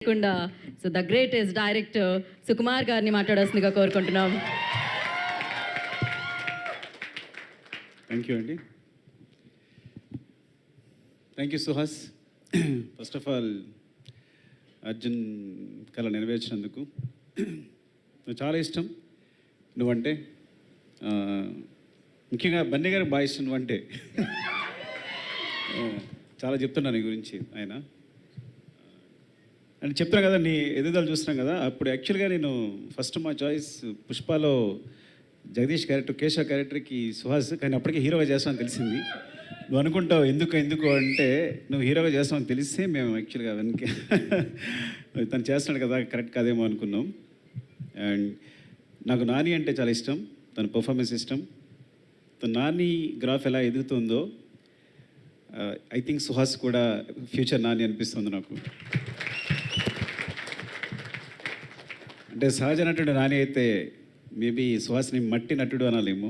లేకుండా so the greatest director Sukumar గారిని మాట్లాడాల్సిందిగా కోరుకుంటున్నాం. థ్యాంక్ యూ అండి. Thank you Suhas. First of all Arjun కళ నెరవేర్చినందుకు నువ్వు చాలా ఇష్టం. నువ్వంటే ముఖ్యంగా బన్నీ గారికి బాగా ఇష్టం. నువ్వంటే చాలా చెప్తున్నా నీ గురించి ఆయన అని చెప్తున్నా కదా, నీ ఎదుగుదల చూస్తున్నాం కదా. అప్పుడు యాక్చువల్గా నేను ఫస్ట్ మా చాయిస్ పుష్పలో జగదీష్ క్యారెక్టర్, కేశవ క్యారెక్టర్కి సుహాస్, కానీ అప్పటికే హీరోగా చేస్తామని తెలిసింది. నువ్వు అనుకుంటావు ఎందుకు అంటే నువ్వు హీరోగా చేస్తామని తెలిస్తే మేము యాక్చువల్గా వెనక తను చేస్తున్నాడు కదా కరెక్ట్ కాదేమో అనుకున్నాం. అండ్ నాకు నాని అంటే చాలా ఇష్టం, తన పర్ఫార్మెన్స్ ఇష్టం. తన నాని గ్రాఫ్ ఎలా ఎదుగుతుందో ఐ థింక్ సుహాస్ కూడా ఫ్యూచర్ నాని అనిపిస్తుంది నాకు. అంటే సహజ నటుడు నాని అయితే మేబీ సుహాస్ని మట్టి నటుడు అనాలేమో.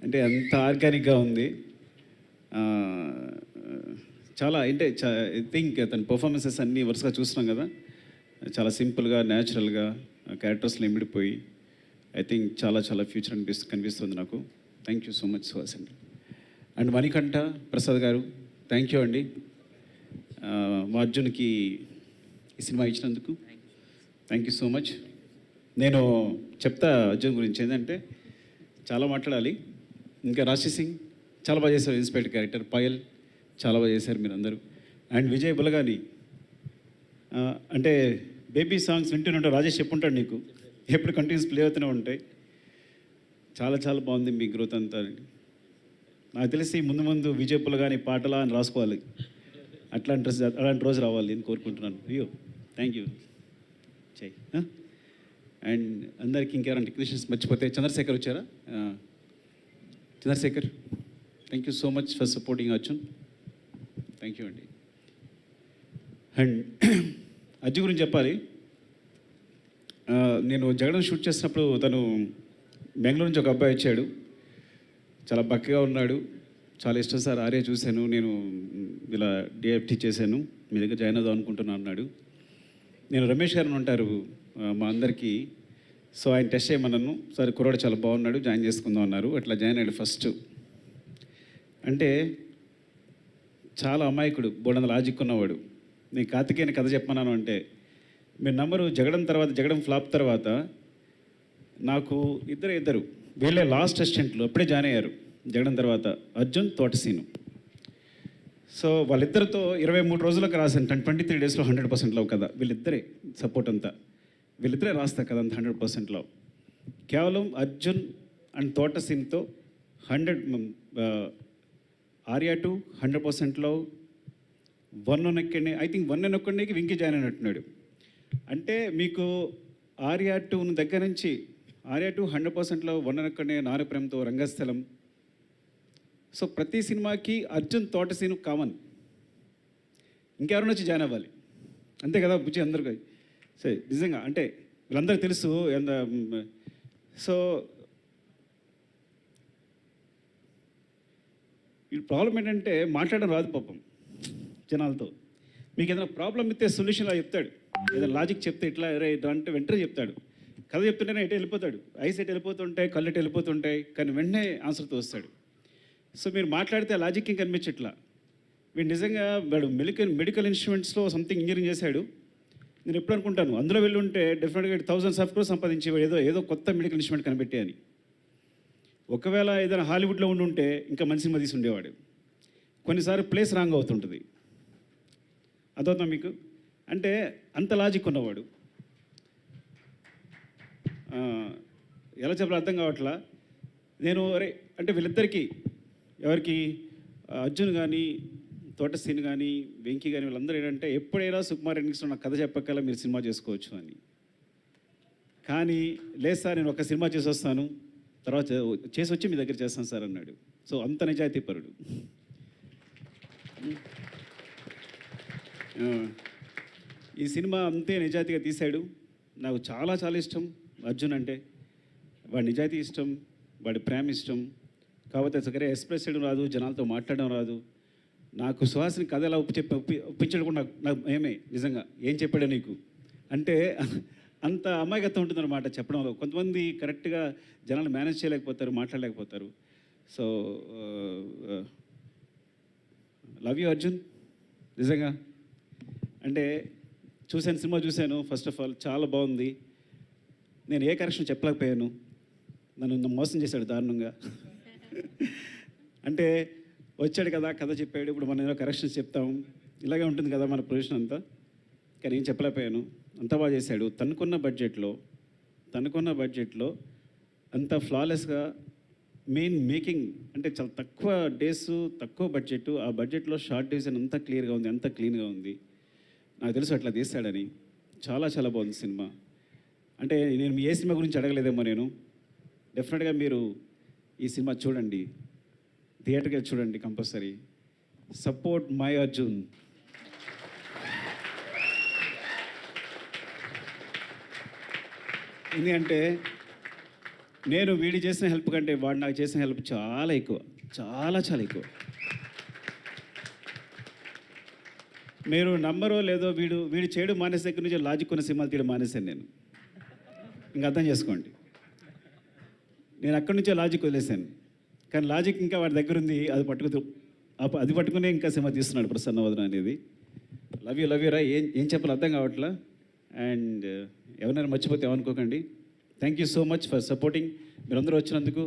అంటే అంత ఆర్గానిక్గా ఉంది. చాలా అంటే ఐ థింక్ తన పర్ఫార్మెన్సెస్ అన్నీ వరుసగా చూస్తున్నాం కదా, చాలా సింపుల్గా న్యాచురల్గా క్యారెక్టర్స్లో ఇమిడిపోయి ఐ థింక్ చాలా చాలా ఫ్యూచర్ కనిపిస్తుంది నాకు. Thank you so much Suhas అండి. అండ్ మణికంఠ ప్రసాద్ గారు థ్యాంక్ యూ అండి. మా అర్జున్కి ఈ సినిమా ఇచ్చినందుకు థ్యాంక్ యూ సో మచ్. నేను చెప్తా అర్జున్ గురించి ఏంటంటే చాలా మాట్లాడాలి. ఇంకా రాశి సింగ్ చాలా బాగా చేశారు, ఇన్స్పెక్టర్ క్యారెక్టర్. పాయల్ చాలా బాగా చేశారు మీరు అందరూ. అండ్ విజయ్ బులగాని అంటే బేబీ సాంగ్స్ వింటూనే రాజేష్ చెప్పుంటాడు నీకు, ఎప్పుడు కంటిన్యూస్ ప్లే అవుతూనే ఉంటాయి. చాలా చాలా బాగుంది మీ గ్రోత్ అంతా. నాకు తెలిసి ముందు విజయ్ బులగాని పాటలా అని రాసుకోవాలి. అలాంటి రోజు రావాలి అని కోరుకుంటున్నాను. అయ్యో థ్యాంక్ యూ చెయ్యి. అండ్ అందరికి ఇంకెవరైనా టెక్నీషియన్స్ మర్చిపోతే చంద్రశేఖర్ వచ్చారా? Chandrashekar thank you so much for supporting Arjun. Thank you అండి. అండ్ అర్జున్ గురించి చెప్పాలి. నేను జగడం షూట్ చేసినప్పుడు తను బెంగళూరు నుంచి ఒక అబ్బాయి వచ్చాడు. చాలా బక్కగా ఉన్నాడు. చాలా ఇష్టం సార్, ఆర్య చూశాను, నేను ఇలా డిఎఫ్టీ చేశాను, మీ దగ్గర జాయిన్ అవుదాం అనుకుంటున్నాను అన్నాడు. నేను రమేష్ గారిని ఉంటారు మా అందరికీ, సో ఆయన టెస్ట్ చేయమన్నాను. సరే కుర్రాడు చాలా బాగున్నాడు, జాయిన్ చేసుకుందాం అన్నారు. అట్లా జాయిన్ అయ్యాడు ఫస్ట్. అంటే చాలా అమాయకుడు, బోడంత లాజిక్ ఉన్నవాడు. నేను కార్తికేయని కథ చెప్పమన్నాను అంటే మీరు నంబరు జగడం ఫ్లాప్ తర్వాత నాకు ఇద్దరు వీళ్ళే లాస్ట్ అసిస్టెంట్లు అప్పుడే జాయిన్ అయ్యారు జగడం తర్వాత, అర్జున్, తోటసీను. సో వాళ్ళిద్దరితో 23 రోజులకు రాశాను. 23 డేస్లో 100% లవ్ కదా. వీళ్ళిద్దరే సపోర్ట్ అంతా, వీళ్ళిద్దరే రాస్తా కదా అంత 100% లవ్. కేవలం అర్జున్ అండ్ తోటసీన్తో 100 ఆర్యా 2 100% లవ్. 1 ఒక్కడిని ఐ థింక్ 1 ఒక్కడికి వెంకీ జాయిన్ అయినట్టున్నాడు. అంటే మీకు ఆర్యా 2 దగ్గర నుంచి ఆర్యా 2 100% లవ్, 1 ఒక్కడిని నారు ప్రేమతో, రంగస్థలం. సో ప్రతి సినిమాకి అర్జున్ తోటసీను కామన్. ఇంకెవరైనా వచ్చి జాయిన్ అవ్వాలి అంతే కదా బుజ్జి అందరికీ. సరే నిజంగా అంటే వీళ్ళందరికీ తెలుసు. సో ఈ ప్రాబ్లం ఏంటంటే మాట్లాడడం రాదు పాపం జనాలతో. మీకు ఏదైనా ప్రాబ్లం ఇస్తే సొల్యూషన్ అలా చెప్తాడు, ఏదైనా లాజిక్ చెప్తే ఇట్లా అంటే వెంటనే చెప్తాడు. కథ చెప్తుంటేనే ఎటు వెళ్ళిపోతాడు, ఐస్ ఎటు వెళ్ళిపోతుంటాయి, కళ్ళు ఎటు వెళ్ళిపోతుంటాయి, కానీ వెంటనే ఆన్సర్తో వస్తాడు. సో మీరు మాట్లాడితే లాజిక్ ఏం కనిపించట్లా. వీడు నిజంగా వాడు మెడికల్ ఇన్స్ట్రుమెంట్స్లో సంథింగ్ ఇంజనీరింగ్ చేశాడు. నేను ఎప్పుడు అనుకుంటాను అందులో వెళ్ళి ఉంటే డెఫినెట్గా 1000 crores సంపాదించి ఏదో కొత్త మెడికల్ ఇన్స్ట్రుమెంట్ కనిపెట్టే అని. ఒకవేళ ఏదైనా హాలీవుడ్లో ఉంటే ఇంకా మంచి సినిమా తీసి ఉండేవాడు. కొన్నిసార్లు ప్లేస్ రాంగ్ అవుతుంటుంది, అదవుతా మీకు. అంటే అంత లాజిక్ ఉన్నవాడు. ఎలా చెప్పాలో అర్థం కావట్లా. నేను అంటే వీళ్ళిద్దరికీ ఎవరికి అర్జున్ కానీ తోటసీన్ కానీ వెంకీ కానీ వీళ్ళందరూ ఏంటంటే ఎప్పుడైనా సుకుమార్ ఎన్నిక్స్లో నాకు కథ చెప్పకల్లా మీరు సినిమా చేసుకోవచ్చు అని. కానీ లేదు సార్, నేను ఒక సినిమా చేసి వస్తాను, తర్వాత చేసి వచ్చి మీ దగ్గర చేస్తాను సార్ అన్నాడు. సో అంత నిజాయితీ పరుడు. ఈ సినిమా అంతే నిజాయితీగా తీశాడు. నాకు చాలా చాలా ఇష్టం అర్జున్ అంటే. వాడి నిజాయితీ ఇష్టం, వాడి ప్రేమ ఇష్టం. కాకపోతే సరే ఎక్స్ప్రెస్ చేయడం రాదు, జనాలతో మాట్లాడడం రాదు. నాకు సుహాసిని కథ ఎలా ఒప్పించడం కూడా నాకు ఏమే నిజంగా ఏం చెప్పాడే నీకు అంటే అంత అమాయకత్వం ఉంటుందన్నమాట చెప్పడంలో. కొంతమంది కరెక్ట్గా జనాలు మేనేజ్ చేయలేకపోతారు, మాట్లాడలేకపోతారు. సో లవ్ యూ అర్జున్, నిజంగా. అంటే సినిమా చూశాను. ఫస్ట్ ఆఫ్ ఆల్ చాలా బాగుంది. నేను ఏ కరెక్షన్ చెప్పలేకపోయాను, నన్ను మోసం చేశాడు దారుణంగా. అంటే వచ్చాడు కదా, కథ చెప్పాడు, ఇప్పుడు మనం ఏదో కరెక్షన్స్ చెప్తాం, ఇలాగే ఉంటుంది కదా మన పొజిషన్ అంతా. కానీ ఏం చెప్పలేకపోయాను, అంత బాగా చేశాడు. తనుకున్న బడ్జెట్లో అంత ఫ్లాలెస్గా మేకింగ్ అంటే చాలా తక్కువ డేస్, తక్కువ బడ్జెట్, ఆ బడ్జెట్లో షార్ట్ డివిజన్ అంతా క్లియర్గా ఉంది, అంత క్లీన్గా ఉంది. నాకు తెలుసు అట్లా తీస్తాడని. చాలా చాలా బాగుంది సినిమా. అంటే నేను ఏ సినిమా గురించి అడగలేదేమో నేను. డెఫినెట్గా మీరు ఈ సినిమా చూడండి, థియేటర్కి చూడండి కంపల్సరీ. Support my Arjun. ఎందుకంటే నేను వీడి చేసిన హెల్ప్ కంటే వాడు నాకు చేసిన హెల్ప్ చాలా ఎక్కువ, చాలా చాలా ఎక్కువ. మీరు నమ్మరో లేదో, వీడు చేయడం మానేసే దగ్గర నుంచి లాజిక్ ఉన్న సినిమాలు తీయడం మానేశాను నేను. ఇంకా అర్థం చేసుకోండి. నేను అక్కడి నుంచే లాజిక్ వదిలేశాను. కానీ లాజిక్ ఇంకా వాడి దగ్గర ఉంది, అది పట్టుకునే ఇంకా సినిమా తీస్తున్నాడు ప్రసన్నవదన అనేది. లవ్ యూ రా. ఏం చెప్పాలి అర్థం కావట్లా. అండ్ ఎవరైనా మర్చిపోతే ఏమనుకోకండి. Thank you so much for supporting. మీరందరూ వచ్చినందుకు